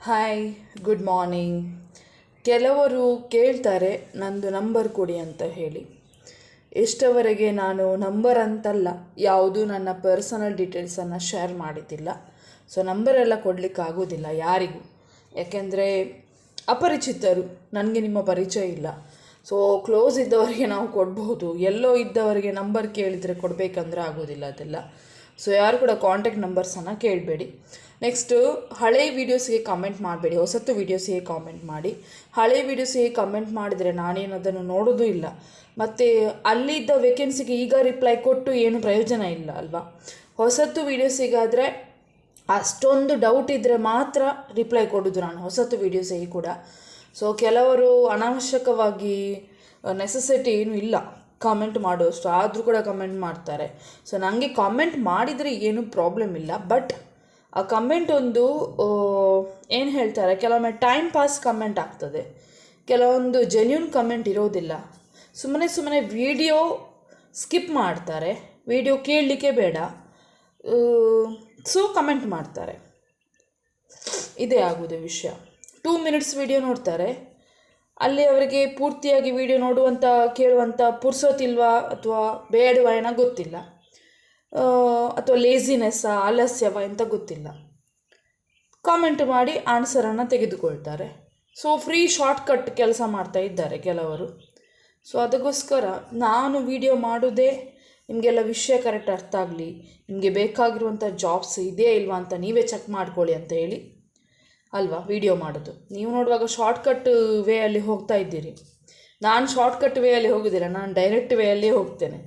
Hi, good morning. ಕೆಲವರು ಕೇಳ್ತಾರೆ ನಂದು ನಂಬರ್ ಕೊಡಿ ಅಂತ ಹೇಳಿ. ಎಷ್ಟವರೆಗೆ ನಾನು ನಂಬರ್ ಅಂತಲ್ಲ, ಯಾವುದೂ ನನ್ನ ಪರ್ಸನಲ್ ಡೀಟೇಲ್ಸನ್ನು ಶೇರ್ ಮಾಡಿದ್ದಿಲ್ಲ. ಸೊ ನಂಬರೆಲ್ಲ ಕೊಡಲಿಕ್ಕಾಗೋದಿಲ್ಲ ಯಾರಿಗೂ, ಯಾಕೆಂದರೆ ಅಪರಿಚಿತರು, ನನಗೆ ನಿಮ್ಮ ಪರಿಚಯ ಇಲ್ಲ. ಸೊ ಕ್ಲೋಸ್ ಇದ್ದವರಿಗೆ ನಾವು ಕೊಡ್ಬೋದು, ಎಲ್ಲೋ ಇದ್ದವರಿಗೆ ನಂಬರ್ ಕೇಳಿದರೆ ಕೊಡಬೇಕಂದ್ರೆ ಆಗೋದಿಲ್ಲ ಅದೆಲ್ಲ. ಸೊ ಯಾರು ಕೂಡ ಕಾಂಟ್ಯಾಕ್ಟ್ ನಂಬರ್ಸನ್ನು ಕೇಳಬೇಡಿ. ನೆಕ್ಸ್ಟು, ಹಳೆ ವೀಡಿಯೋಸ್ಗೆ ಕಮೆಂಟ್ ಮಾಡಬೇಡಿ, ಹೊಸತು ವೀಡಿಯೋಸ್ಗೆ ಕಾಮೆಂಟ್ ಮಾಡಿ. ಹಳೆ ವೀಡಿಯೋಸ್ಗೆ ಕಮೆಂಟ್ ಮಾಡಿದರೆ ನಾನೇನು ಅದನ್ನು ನೋಡೋದು ಇಲ್ಲ, ಮತ್ತು ಅಲ್ಲಿದ್ದ ವೇಕೆನ್ಸಿಗೆ ಈಗ ರಿಪ್ಲೈ ಕೊಟ್ಟು ಏನು ಪ್ರಯೋಜನ ಇಲ್ಲ ಅಲ್ವಾ. ಹೊಸತು ವೀಡಿಯೋಸಿಗಾದರೆ ಅಷ್ಟೊಂದು ಡೌಟ್ ಇದ್ದರೆ ಮಾತ್ರ ರಿಪ್ಲೈ ಕೊಡೋದು ನಾನು ಹೊಸತು ವೀಡಿಯೋಸಿಗೆ ಕೂಡ. ಸೊ ಕೆಲವರು ಅನಾವಶ್ಯಕವಾಗಿ ನೆಸೆಸಿಟಿ ಏನೂ ಇಲ್ಲ ಕಾಮೆಂಟ್ ಮಾಡುವಷ್ಟು, ಆದರೂ ಕೂಡ ಕಮೆಂಟ್ ಮಾಡ್ತಾರೆ. ಸೊ ನನಗೆ ಕಾಮೆಂಟ್ ಮಾಡಿದರೆ ಏನೂ ಪ್ರಾಬ್ಲಮ್ ಇಲ್ಲ, ಬಟ್ ಆ ಕಮೆಂಟ್ ಒಂದು ಏನು ಹೇಳ್ತಾರೆ, ಕೆಲವೊಮ್ಮೆ ಟೈಮ್ ಪಾಸ್ ಕಮೆಂಟ್ ಆಗ್ತದೆ, ಕೆಲವೊಂದು ಜೆನ್ಯೂನ್ ಕಮೆಂಟ್ ಇರೋದಿಲ್ಲ. ಸುಮ್ಮನೆ ಸುಮ್ಮನೆ ವಿಡಿಯೋ ಸ್ಕಿಪ್ ಮಾಡ್ತಾರೆ, ವಿಡಿಯೋ ಕೇಳಲಿಕ್ಕೆ ಬೇಡ, ಸೊ ಕಮೆಂಟ್ ಮಾಡ್ತಾರೆ. ಇದೇ ಆಗೋದು ವಿಷಯ. 2 ಮಿನಿಟ್ಸ್ ವಿಡಿಯೋ ನೋಡ್ತಾರೆ, ಅಲ್ಲಿ ಅವರಿಗೆ ಪೂರ್ತಿಯಾಗಿ ವಿಡಿಯೋ ನೋಡುವಂಥ ಕೇಳುವಂಥ ಪುರ್ಸೋತಿಲ್ವಾ ಅಥವಾ ಬೇಡವಾ ಏನೋ ಗೊತ್ತಿಲ್ಲ, ಅಥವಾ ಲೇಸಿನೆಸ್ಸಾ ಆಲಸ್ಯವ ಅಂತ ಗೊತ್ತಿಲ್ಲ. ಕಾಮೆಂಟ್ ಮಾಡಿ ಆನ್ಸರನ್ನು ತೆಗೆದುಕೊಳ್ತಾರೆ. ಸೊ ಫ್ರೀ ಶಾರ್ಟ್ಕಟ್ ಕೆಲಸ ಮಾಡ್ತಾ ಇದ್ದಾರೆ ಕೆಲವರು. ಸೊ ಅದಕ್ಕೋಸ್ಕರ ನಾನು ವಿಡಿಯೋ ಮಾಡೋದೇ ನಿಮಗೆಲ್ಲ ವಿಷಯ ಕರೆಕ್ಟ್ ಅರ್ಥ ಆಗಲಿ, ನಿಮಗೆ ಬೇಕಾಗಿರುವಂಥ ಜಾಬ್ಸ್ ಇದೆಯಾ ಇಲ್ವಾ ಅಂತ ನೀವೇ ಚೆಕ್ ಮಾಡ್ಕೊಳ್ಳಿ ಅಂತ ಹೇಳಿ ಅಲ್ವಾ ವಿಡಿಯೋ ಮಾಡೋದು. ನೀವು ನೋಡುವಾಗ ಶಾರ್ಟ್ಕಟ್ ವೇ ಅಲ್ಲಿ ಹೋಗ್ತಾ ಇದ್ದೀರಿ, ನಾನು ಶಾರ್ಟ್ಕಟ್ ವೇ ಅಲ್ಲಿ ಹೋಗೋದಿಲ್ಲ, ನಾನು ಡೈರೆಕ್ಟ್ ವೇ ಅಲ್ಲೇ ಹೋಗ್ತೇನೆ.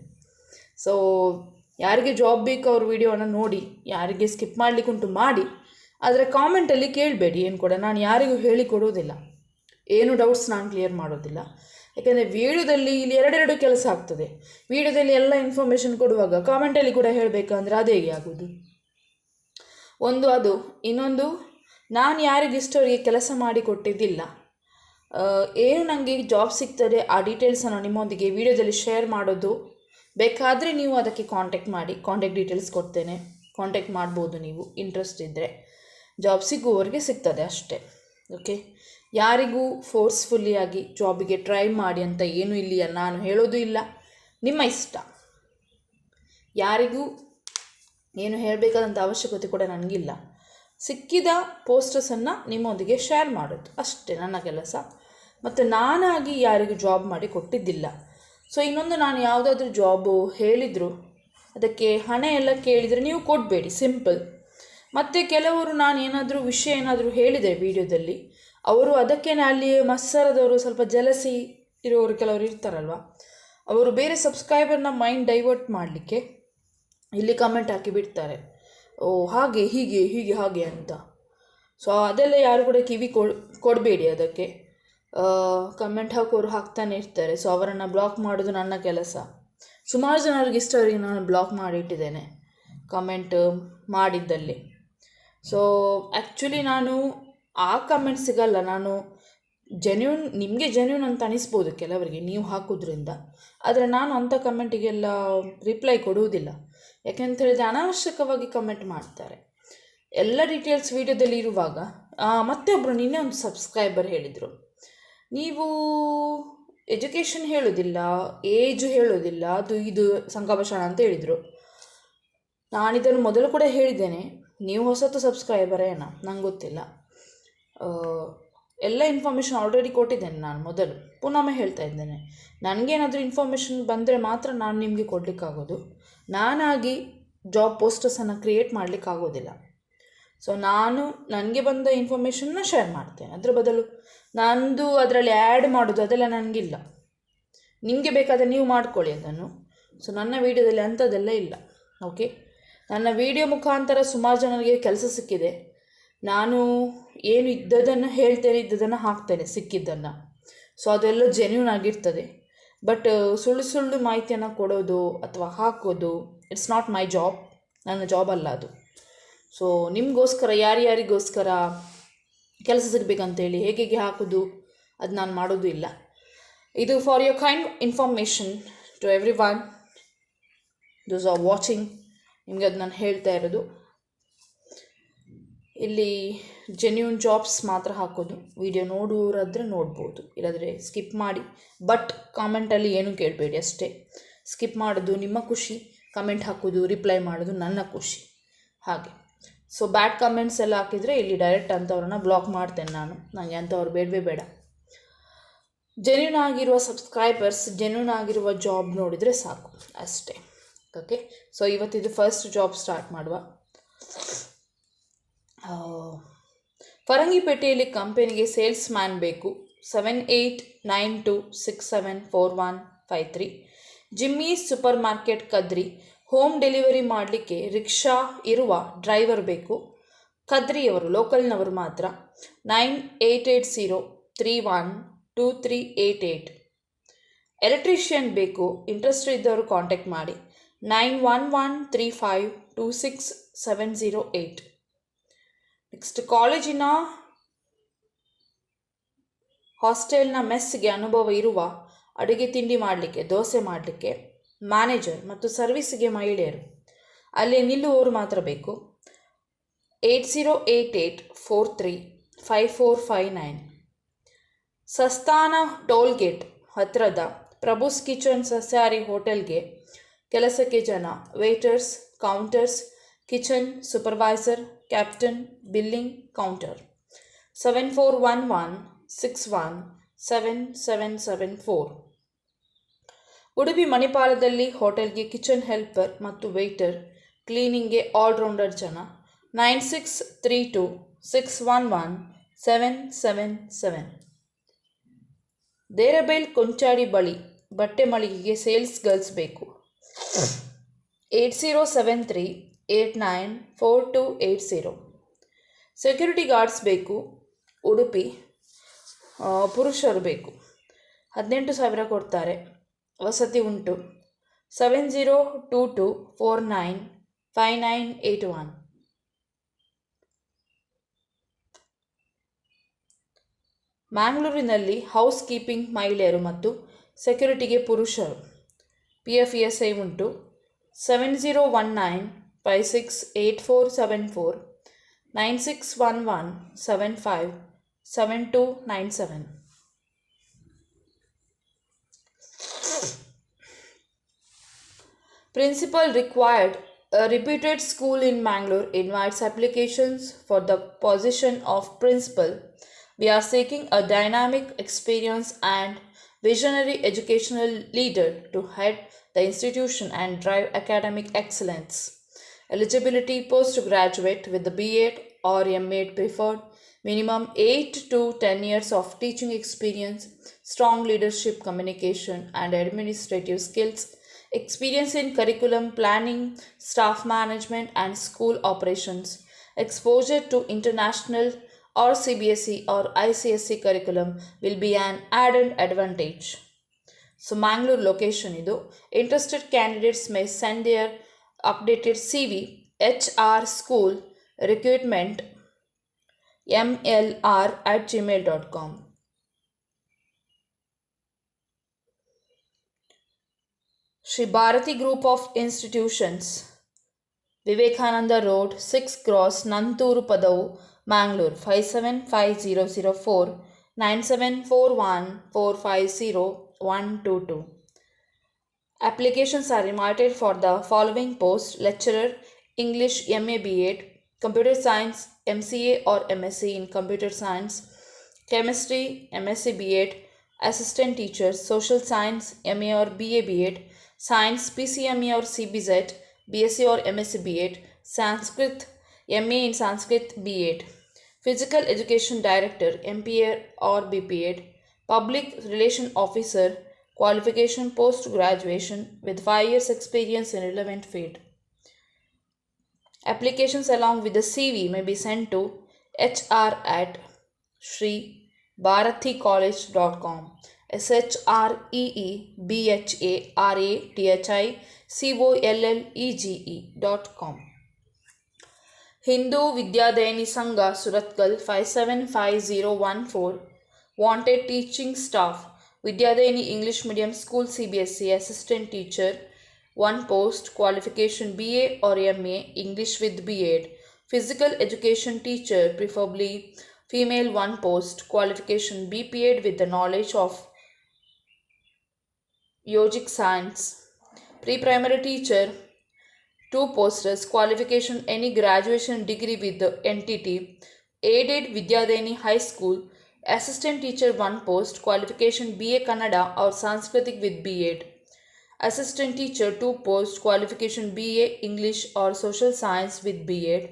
ಸೊ ಯಾರಿಗೆ ಜಾಬ್ ಬೇಕು ಅವ್ರ ವಿಡಿಯೋನ ನೋಡಿ, ಯಾರಿಗೆ ಸ್ಕಿಪ್ ಮಾಡಲಿಕ್ಕುಂಟು ಮಾಡಿ, ಆದರೆ ಕಾಮೆಂಟಲ್ಲಿ ಕೇಳಬೇಡಿ ಏನು ಕೂಡ. ನಾನು ಯಾರಿಗೂ ಹೇಳಿಕೊಡೋದಿಲ್ಲ, ಏನು ಡೌಟ್ಸ್ ನಾನು ಕ್ಲಿಯರ್ ಮಾಡೋದಿಲ್ಲ. ಯಾಕೆಂದರೆ ವೀಡಿಯೋದಲ್ಲಿ ಇಲ್ಲಿ ಎರಡೆರಡು ಕೆಲಸ ಆಗ್ತದೆ. ವೀಡಿಯೋದಲ್ಲಿ ಎಲ್ಲ ಇನ್ಫಾರ್ಮೇಷನ್ ಕೊಡುವಾಗ ಕಾಮೆಂಟಲ್ಲಿ ಕೂಡ ಹೇಳಬೇಕಂದ್ರೆ ಅದೇ ಹೇಗೆ ಆಗೋದು. ಒಂದು ಅದು, ಇನ್ನೊಂದು ನಾನು ಯಾರಿಗೂ ಇಷ್ಟವರಿಗೆ ಕೆಲಸ ಮಾಡಿ ಕೊಟ್ಟಿದ್ದಿಲ್ಲ. ಏನು ನನಗೆ ಜಾಬ್ ಸಿಗ್ತದೆ ಆ ಡೀಟೇಲ್ಸನ್ನು ನಿಮ್ಮೊಂದಿಗೆ ವೀಡಿಯೋದಲ್ಲಿ ಶೇರ್ ಮಾಡೋದು. ಬೇಕಾದರೆ ನೀವು ಅದಕ್ಕೆ ಕಾಂಟ್ಯಾಕ್ಟ್ ಮಾಡಿ, ಕಾಂಟ್ಯಾಕ್ಟ್ ಡೀಟೇಲ್ಸ್ ಕೊಡ್ತೇನೆ, ಕಾಂಟ್ಯಾಕ್ಟ್ ಮಾಡ್ಬೋದು ನೀವು ಇಂಟ್ರೆಸ್ಟ್ ಇದ್ದರೆ. ಜಾಬ್ ಸಿಗುವವರೆಗೆ ಸಿಗ್ತದೆ ಅಷ್ಟೇ, ಓಕೆ. ಯಾರಿಗೂ ಫೋರ್ಸ್ಫುಲ್ಲಿಯಾಗಿ ಜಾಬಿಗೆ ಟ್ರೈ ಮಾಡಿ ಅಂತ ಏನೂ ಇಲ್ಲಿ ನಾನು ಹೇಳೋದು ಇಲ್ಲ, ನಿಮ್ಮ ಇಷ್ಟ. ಯಾರಿಗೂ ಏನು ಹೇಳಬೇಕಾದಂಥ ಅವಶ್ಯಕತೆ ಕೂಡ ನನಗಿಲ್ಲ. ಸಿಕ್ಕಿದ ಪೋಸ್ಟರ್ಸನ್ನು ನಿಮ್ಮೊಂದಿಗೆ ಶೇರ್ ಮಾಡೋದು ಅಷ್ಟೇ ನನ್ನ ಕೆಲಸ. ಮತ್ತು ನಾನಾಗಿ ಯಾರಿಗೂ ಜಾಬ್ ಮಾಡಿ ಕೊಟ್ಟಿದ್ದಿಲ್ಲ. ಸೊ ಇನ್ನೊಂದು, ನಾನು ಯಾವುದಾದ್ರೂ ಜಾಬು ಹೇಳಿದರು ಅದಕ್ಕೆ ಹಣ ಎಲ್ಲ ಕೇಳಿದರೆ ನೀವು ಕೊಡಬೇಡಿ, ಸಿಂಪಲ್. ಮತ್ತು ಕೆಲವರು ನಾನು ಏನಾದರೂ ವಿಷಯ ಏನಾದರೂ ಹೇಳಿದೆ ವಿಡಿಯೋದಲ್ಲಿ, ಅವರು ಅದಕ್ಕೇನೆ ಅಲ್ಲಿ ಮತ್ಸರದವರು, ಸ್ವಲ್ಪ ಜಲಸಿ ಇರೋರು ಕೆಲವರು ಇರ್ತಾರಲ್ವ, ಅವರು ಬೇರೆ ಸಬ್ಸ್ಕ್ರೈಬರ್ನ ಮೈಂಡ್ ಡೈವರ್ಟ್ ಮಾಡಲಿಕ್ಕೆ ಇಲ್ಲಿ ಕಮೆಂಟ್ ಹಾಕಿ ಬಿಡ್ತಾರೆ, ಓ ಹಾಗೆ ಹೀಗೆ ಹೀಗೆ ಹಾಗೆ ಅಂತ. ಸೊ ಅದೆಲ್ಲ ಯಾರು ಕೂಡ ಕಿವಿ ಕೊಡಬೇಡಿ ಅದಕ್ಕೆ. ಕಮೆಂಟ್ ಹಾಕೋರು ಹಾಕ್ತಾನೆ ಇರ್ತಾರೆ. ಸೊ ಅವರನ್ನು ಬ್ಲಾಕ್ ಮಾಡೋದು ನನ್ನ ಕೆಲಸ. ಸುಮಾರು ಜನರಿಗೆ ಇಷ್ಟವರಿಗೆ ನಾನು ಬ್ಲಾಕ್ ಮಾಡಿಟ್ಟಿದ್ದೇನೆ ಕಮೆಂಟ್ ಮಾಡಿದ್ದಲ್ಲಿ. ಸೊ ಆ್ಯಕ್ಚುಲಿ ನಾನು ಆ ಕಮೆಂಟ್ ಸಿಗಲ್ಲ, ನಾನು ಜೆನ್ಯೂನ್, ನಿಮಗೆ ಜೆನ್ಯೂನ್ ಅಂತ ಅನಿಸ್ಬೋದು ಕೆಲವರಿಗೆ ನೀವು ಹಾಕೋದ್ರಿಂದ, ಆದರೆ ನಾನು ಅಂಥ ಕಮೆಂಟಿಗೆಲ್ಲ ರಿಪ್ಲೈ ಕೊಡುವುದಿಲ್ಲ. ಯಾಕೆಂತ ಹೇಳಿದರೆ ಅನಾವಶ್ಯಕವಾಗಿ ಕಮೆಂಟ್ ಮಾಡ್ತಾರೆ. ಎಲ್ಲ ಡೀಟೇಲ್ಸ್ ವೀಡಿಯೋದಲ್ಲಿ ಇರುವಾಗ ಮತ್ತೆ ಒಬ್ಬರು ನಿನ್ನೆ ಒಂದು ಸಬ್ಸ್ಕ್ರೈಬರ್ ಹೇಳಿದರು, ನೀವು ಎಜುಕೇಷನ್ ಹೇಳೋದಿಲ್ಲ, ಏಜ್ ಹೇಳೋದಿಲ್ಲ, ಅದು ಇದು ಸಂಘಭಾಷಣ ಅಂತ ಹೇಳಿದರು. ನಾನಿದನ್ನು ಮೊದಲು ಕೂಡ ಹೇಳಿದ್ದೇನೆ, ನೀವು ಹೊಸತು ಸಬ್ಸ್ಕ್ರೈಬರ್ ಏನೋ ನಂಗೆ ಗೊತ್ತಿಲ್ಲ. ಎಲ್ಲ ಇನ್ಫಾರ್ಮೇಷನ್ ಆಲ್ರೆಡಿ ಕೊಟ್ಟಿದ್ದೇನೆ ನಾನು ಮೊದಲು, ಪುನಃ ಹೇಳ್ತಾ ಇದ್ದೇನೆ. ನನಗೇನಾದರೂ ಇನ್ಫಾರ್ಮೇಷನ್ ಬಂದರೆ ಮಾತ್ರ ನಾನು ನಿಮಗೆ ಕೊಡಲಿಕ್ಕಾಗೋದು. ನಾನಾಗಿ ಜಾಬ್ ಪೋಸ್ಟರ್ಸನ್ನು ಕ್ರಿಯೇಟ್ ಮಾಡಲಿಕ್ಕಾಗೋದಿಲ್ಲ. ಸೊ ನಾನು ನನಗೆ ಬಂದ ಇನ್ಫಾರ್ಮೇಷನ್ನ ಶೇರ್ ಮಾಡ್ತೇನೆ, ಅದರ ಬದಲು ನಂದು ಅದರಲ್ಲಿ ಆ್ಯಡ್ ಮಾಡೋದು ಅದೆಲ್ಲ ನನಗಿಲ್ಲ. ನಿಮಗೆ ಬೇಕಾದರೆ ನೀವು ಮಾಡ್ಕೊಳ್ಳಿ ಅದನ್ನು. ಸೊ ನನ್ನ ವೀಡಿಯೋದಲ್ಲಿ ಅಂಥದ್ದೆಲ್ಲ ಇಲ್ಲ, ಓಕೆ. ನನ್ನ ವೀಡಿಯೋ ಮುಖಾಂತರ ಸುಮಾರು ಜನರಿಗೆ ಕೆಲಸ ಸಿಕ್ಕಿದೆ. ನಾನು ಏನು ಇದ್ದದನ್ನು ಹೇಳ್ತೇನೆ, ಇದ್ದದನ್ನು ಹಾಕ್ತೇನೆ, ಸಿಕ್ಕಿದ್ದನ್ನು. ಸೊ ಅದೆಲ್ಲ ಜೆನ್ಯೂನ್ ಆಗಿರ್ತದೆ. ಬಟ್ ಸುಳ್ಳು ಸುಳ್ಳು ಮಾಹಿತಿಯನ್ನು ಕೊಡೋದು ಅಥವಾ ಹಾಕೋದು, ಇಟ್ಸ್ ನಾಟ್ ಮೈ ಜಾಬ್, ನನ್ನ ಜಾಬ್ ಅಲ್ಲ ಅದು. ಸೊ ನಿಮಗೋಸ್ಕರ, ಯಾರ್ಯಾರಿಗೋಸ್ಕರ ಕೆಲಸ ಸಿಗಬೇಕಂತೇಳಿ ಹೇಗೆ ಹಾಕೋದು ಅದು ನಾನು ಮಾಡೋದು ಇಲ್ಲ. ಇದು for your kind information to everyone those are watching. ನಿಮಗೆ ಅದು ನಾನು ಹೇಳ್ತಾ ಇರೋದು. ಇಲ್ಲಿ ಜೆನ್ಯೂನ್ ಜಾಬ್ಸ್ ಮಾತ್ರ ಹಾಕೋದು. ವಿಡಿಯೋ ನೋಡೋರಾದರೆ ನೋಡ್ಬೋದು, ಇಲ್ಲಾಂದರೆ ಸ್ಕಿಪ್ ಮಾಡಿ. ಬಟ್ ಕಾಮೆಂಟಲ್ಲಿ ಏನೂ ಕೇಳಬೇಡಿ, ಅಷ್ಟೇ. ಸ್ಕಿಪ್ ಮಾಡೋದು ನಿಮ್ಮ ಖುಷಿ, ಕಮೆಂಟ್ ಹಾಕೋದು ರಿಪ್ಲೈ ಮಾಡೋದು ನನ್ನ ಖುಷಿ, ಹಾಗೆ. ಸೊ ಬ್ಯಾಡ್ ಕಮೆಂಟ್ಸ್ ಎಲ್ಲ ಹಾಕಿದರೆ ಇಲ್ಲಿ ಡೈರೆಕ್ಟ್ ಅಂಥವ್ರನ್ನ ಬ್ಲಾಕ್ ಮಾಡ್ತೇನೆ ನಾನು. ನನಗೆ ಅಂಥವ್ರು ಬೇಡವೇ ಬೇಡ. ಜೆನ್ಯೂನ್ ಆಗಿರುವ ಸಬ್ಸ್ಕ್ರೈಬರ್ಸ್, ಜೆನ್ಯೂನ್ ಆಗಿರುವ ಜಾಬ್ ನೋಡಿದರೆ ಸಾಕು, ಅಷ್ಟೇ. ಓಕೆ, ಸೊ ಇವತ್ತಿದು ಫಸ್ಟ್ ಜಾಬ್ ಸ್ಟಾರ್ಟ್ ಮಾಡುವ. ಫರಂಗಿಪೇಟೆಯಲ್ಲಿ ಕಂಪನಿಗೆ ಸೇಲ್ಸ್ ಮ್ಯಾನ್ ಬೇಕು. 7892674153. Jimmy's super market Kadri. Home delivery ಮಾಡಲಿಕ್ಕೆ ರಿಕ್ಷಾ ಇರುವ ಡ್ರೈವರ್ ಬೇಕು. ಕದ್ರಿಯವರು, ಲೋಕಲ್ನವರು ಮಾತ್ರ. 9880312388. ಎಲೆಕ್ಟ್ರಿಷಿಯನ್ ಬೇಕು, ಇಂಟ್ರೆಸ್ಟ್ ಇದ್ದವರು ಕಾಂಟ್ಯಾಕ್ಟ್ ಮಾಡಿ. 9113526708. ನೆಕ್ಸ್ಟ್, ಕಾಲೇಜಿನ ಹಾಸ್ಟೆಲ್ನ ಮೆಸ್ಗೆ ಅನುಭವ ಇರುವ, ಅಡುಗೆ ತಿಂಡಿ ಮಾಡಲಿಕ್ಕೆ, ದೋಸೆ ಮಾಡಲಿಕ್ಕೆ, ಮ್ಯಾನೇಜರ್ ಮತ್ತು ಸರ್ವಿಸ್ಗೆ ಮಹಿಳೆಯರು. ಅಲ್ಲಿ ನಿಲ್ಲುವವರು ಮಾತ್ರ ಬೇಕು. 8088435459. ಸಸ್ತಾನ ಟೋಲ್ಗೇಟ್ ಹತ್ತಿರದ ಪ್ರಭುಸ್ ಕಿಚನ್ ಸಸ್ಯಾಹಾರಿ ಹೋಟೆಲ್ಗೆ ಕೆಲಸಕ್ಕೆ ಜನ. Waiters, counters, kitchen supervisor, captain, billing, counter. 7411617774. Udupi ಮಣಿಪಾಲದಲ್ಲಿ ಹೋಟೆಲ್ಗೆ ಕಿಚನ್ ಹೆಲ್ಪರ್ ಮತ್ತು ವೇಟರ್, ಕ್ಲೀನಿಂಗ್ಗೆ ಆಲ್ರೌಂಡರ್ ಜನ. 9632611777. ದೇರಬೇಲ್ ಕೊಂಚಾಡಿ ಬಳಿ ಬಟ್ಟೆ ಮಳಿಗೆಗೆ ಸೇಲ್ಸ್ ಗರ್ಲ್ಸ್ ಬೇಕು. 8073894280. ಸೆಕ್ಯೂರಿಟಿ ಗಾರ್ಡ್ಸ್ ಬೇಕು, ಉಡುಪಿ, ಪುರುಷರು ಬೇಕು. 18,000 ಕೊಡ್ತಾರೆ, ವಸತಿ ಉಂಟು. 7022495981. ಮ್ಯಾಂಗ್ಳೂರಿನಲ್ಲಿ ಹೌಸ್ ಕೀಪಿಂಗ್ ಮಹಿಳೆಯರು ಮತ್ತು ಸೆಕ್ಯೂರಿಟಿಗೆ ಪುರುಷರು. PFESI ಉಂಟು. 7019568474 9611757297. Principal required. A reputed school in Mangalore invites applications for the position of principal. We are seeking a dynamic, experienced and visionary educational leader to head the institution and drive academic excellence. Eligibility: postgraduate with the B.Ed or M.Ed preferred. Minimum 8 to 10 years of teaching experience, strong leadership, communication and administrative skills, experience in curriculum planning, staff management and school operations, exposure to international or CBSE or ICSE curriculum will be an added advantage. So Mangalore location idu. Interested candidates may send their updated CV. HR School Recruitment mlr@gmail.com. Shri Bharati Group of Institutions, Vivekananda Road, 6 Cross, Nanturu Padavu, Mangalore. 575004 9741450122. Applications are invited for the following posts: lecturer, English MA B.Ed, computer science MCA or MSc in computer science, chemistry MSc B.Ed, assistant teachers, social science MA or BA B.Ed, science PCMA or CBZ, BSc or MSc B.Ed, Sanskrit MA in Sanskrit B.Ed, physical education director MPA or BPEd, public relation officer, qualification post graduation with 5 years experience in relevant field. Applications along with the CV may be sent to hr@shribharathicollege.com. SHREEBHARATHICOLLEGE.com. Hindu Vidyadayani Sangha, Suratgal. 575014. Wanted teaching staff. Vidyadayani English Medium School CBSE assistant teacher. 1 post. Qualification BA or MA English with B.Ed. Physical education teacher, preferably female, 1 post, qualification BPed with the knowledge of yogic science. Pre-primary teacher, 2 posters, qualification any graduation degree with the NTT. Aided Vidyadeni High School, assistant teacher, 1 post, qualification BA Kannada or Sanskritic with B.Ed. Assistant teacher, 2 post, qualification BA English or social science with B.Ed.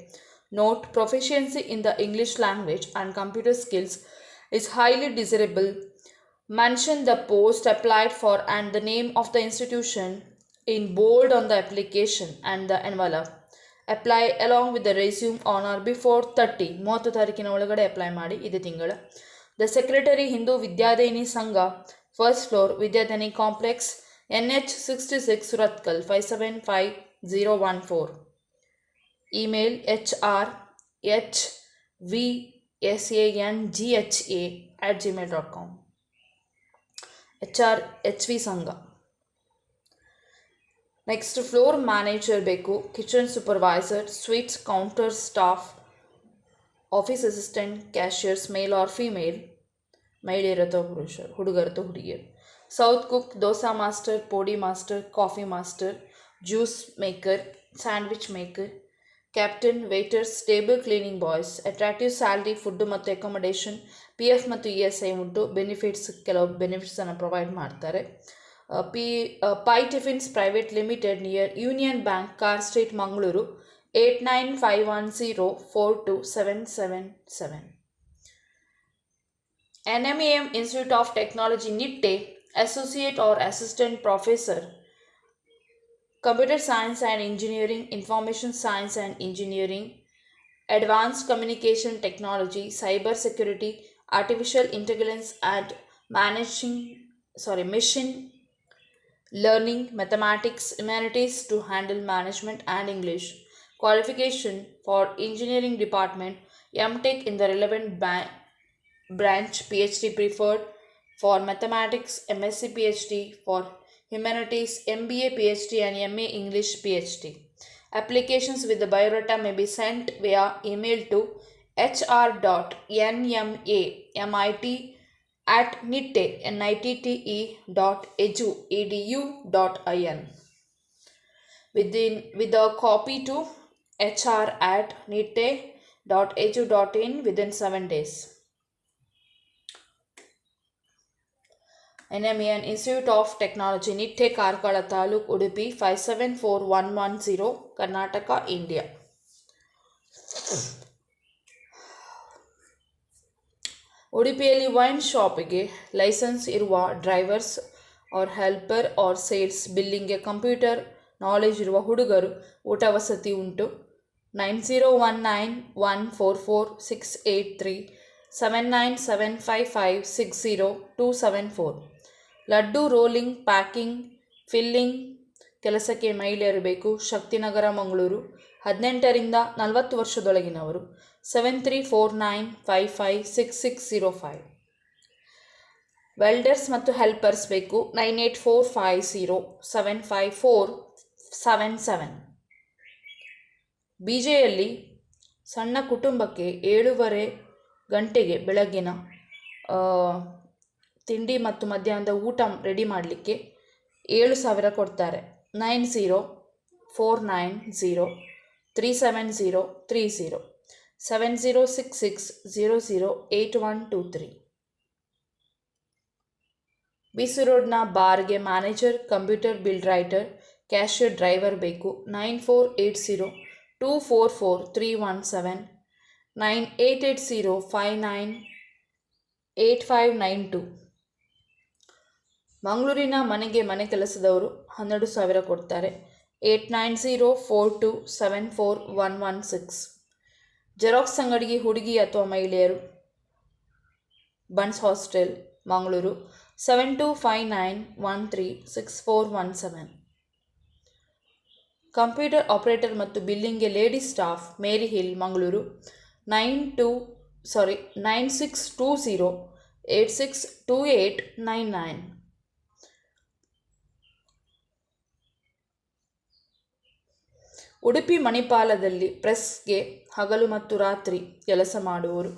Note: proficiency in the English language and computer skills is highly desirable. Mention the post applied for and the name of the institution in bold on the application and the envelope. Apply along with the resume on or before 30 ತಾರೀಕಿನ ಒಳಗಡೆ apply ಮಾಡಿ, ಇದು ತಿಂಗಳ. The secretary, Hindu Vidyadayini Sangha, first floor, Vidyadayini complex, NH66, Surathkal 575014. Email hrhvsangha@gmail.com. HR HV Sangha. Next floor manager ಬೇಕು, kitchen supervisor, sweets counter staff, office assistant, cashiers, male or female, ಮಹಿಳೆಯರು ಅಥವಾ ಪುರುಷರು, ಹುಡುಗರು ಅಥವಾ ಹುಡುಗಿಯರು. South cook, dosa master, podi master, coffee master, juice maker, sandwich maker, captain, waiters, table cleaning boys. Attractive salary, food ಮತ್ತು accommodation, PF ಮತ್ತು ESI ಉಂಟು. Benefits, ಕೆಲವು ಬೆನಿಫಿಟ್ಸನ್ನು ಪ್ರೊವೈಡ್ ಮಾಡ್ತಾರೆ. ಪೈ tiffins private limited near union bank, car street, Mangaluru 8951042777. NMEM Institute of Technology, Nitte, Associate or Assistant Professor, Computer Science and Engineering, Information Science and Engineering, Advanced Communication Technology, Cyber Security, Artificial Intelligence and Machine Learning, Mathematics, Humanities to handle Management and English. Qualification for Engineering Department, MTech in the relevant branch, PhD preferred for Mathematics, MSc PhD for Humanities, MBA PhD and MA English PhD. Applications with the biodata may be sent via email to hr.nitte@nitte.edu.in with a copy to hr@nitte.edu.in within 7 days. NMEN Institute of Technology, Nitte, Karkala Taluk, Udupi 574110, Karnataka, India. ಉಡುಪಿಯಲ್ಲಿ wine ಶಾಪಿಗೆ licence ಇರುವ drivers or helper or sales, ಬಿಲ್ಲಿಂಗ್ಗೆ computer knowledge ಇರುವ ಹುಡುಗರು, ಊಟ ವಸತಿ ಉಂಟು. 9019144683 7975560274. Laddu rolling, packing, filling ಕೆಲಸಕ್ಕೆ ಮಹಿಳೆಯರು ಬೇಕು. ಶಕ್ತಿನಗರ, ಮಂಗಳೂರು 18ರಿಂದ 40 ವರ್ಷದೊಳಗಿನವರು. 7349556605. ವೆಲ್ಡರ್ಸ್ ಮತ್ತು ಹೆಲ್ಪರ್ಸ್ ಬೇಕು. 9845075477. BJಯಲ್ಲಿ ಸಣ್ಣ ಕುಟುಂಬಕ್ಕೆ 7:30 ಗಂಟೆಗೆ ಬೆಳಗ್ಗಿನ ತಿಂಡಿ ಮತ್ತು ಮಧ್ಯಾಹ್ನದ ಊಟ ರೆಡಿ ಮಾಡಲಿಕ್ಕೆ 7,000 ಕೊಡ್ತಾರೆ. 9049037030 7066008123. BC ರೋಡ್ನ ಬಾರ್ಗೆ manager, computer bill writer, cashier, driver ಬೇಕು. 9480244317 9880598592. ಮಂಗಳೂರಿನ ಮನೆ ಕೆಲಸದವರು 12,000 ಕೊಡ್ತಾರೆ. 8904274116. ಜೆರಾಕ್ಸ್ ಅಂಗಡಿಗೆ ಹುಡುಗಿ ಅಥವಾ ಮಹಿಳೆಯರು, buns hostel, Mangaluru 7259136417. Computer operator ಮತ್ತು ಬಿಲ್ಲಿಂಗ್ಗೆ ಲೇಡೀಸ್ ಸ್ಟಾಫ್, ಮೇರಿ ಹಿಲ್, ಮಂಗಳೂರು 9620862899. ಉಡುಪಿ ಮಣಿಪಾಲದಲ್ಲಿ ಪ್ರೆಸ್ಗೆ ಹಗಲು ಮತ್ತು ರಾತ್ರಿ ಕೆಲಸ ಮಾಡುವವರು,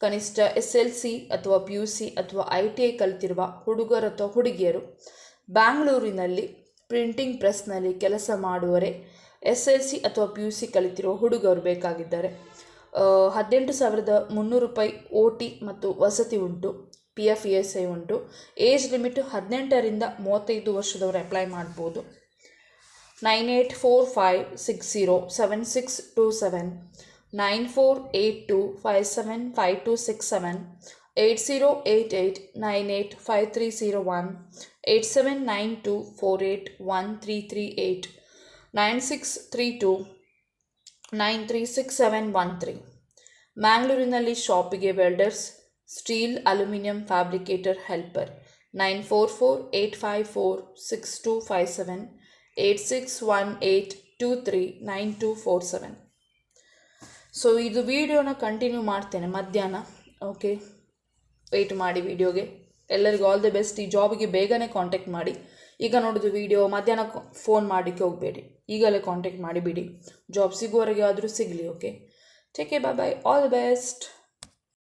ಕನಿಷ್ಠ SLC ಅಥವಾ PUC ಅಥವಾ ITI ಕಲಿತಿರುವ ಹುಡುಗರು ಅಥವಾ ಹುಡುಗಿಯರು, ಬ್ಯಾಂಗ್ಳೂರಿನಲ್ಲಿ ಪ್ರಿಂಟಿಂಗ್ ಪ್ರೆಸ್ನಲ್ಲಿ ಕೆಲಸ ಮಾಡುವರೆ SLC ಅಥವಾ PUC ಕಲಿತಿರುವ ಹುಡುಗರು ಬೇಕಾಗಿದ್ದಾರೆ. 18,300 ರೂಪಾಯಿ OT ಮತ್ತು ವಸತಿ ಉಂಟು. PF ESI ಉಂಟು. ಏಜ್ ಲಿಮಿಟ್ 18ರಿಂದ 35 ವರ್ಷದವರು ಅಪ್ಲೈ ಮಾಡ್ಬೋದು. 9845607627, 9482575267, 8088985301, 8792481338, 9632936713. ಮ್ಯಾಂಗ್ಳೂರಿನಲ್ಲಿ ಶಾಪಿಗೆ welders, steel aluminium fabricator helper. 9448546257, 8618239247. So ಇದು ವಿಡಿಯೋನ ಕಂಟಿನ್ಯೂ ಮಾಡ್ತೇನೆ ಮಧ್ಯಾಹ್ನ. ಓಕೆ, ವೆಯ್ಟ್ ಮಾಡಿ ವಿಡಿಯೋಗೆ. ಎಲ್ಲರಿಗೂ ಆಲ್ ದಿ ಬೆಸ್ಟ್. ಈ ಜಾಬಿಗೆ ಬೇಗನೆ ಕಾಂಟ್ಯಾಕ್ಟ್ ಮಾಡಿ. ಈಗ ನೋಡೋದು ವಿಡಿಯೋ ಮಧ್ಯಾಹ್ನ ಫೋನ್ ಮಾಡಲಿಕ್ಕೆ ಹೋಗಬೇಡಿ, ಈಗಲೇ ಕಾಂಟ್ಯಾಕ್ಟ್ ಮಾಡಿಬಿಡಿ. ಜಾಬ್ ಸಿಗುವವರೆಗೆ ಆದರೂ ಸಿಗಲಿ. Okay, take care, bye bye, all the best.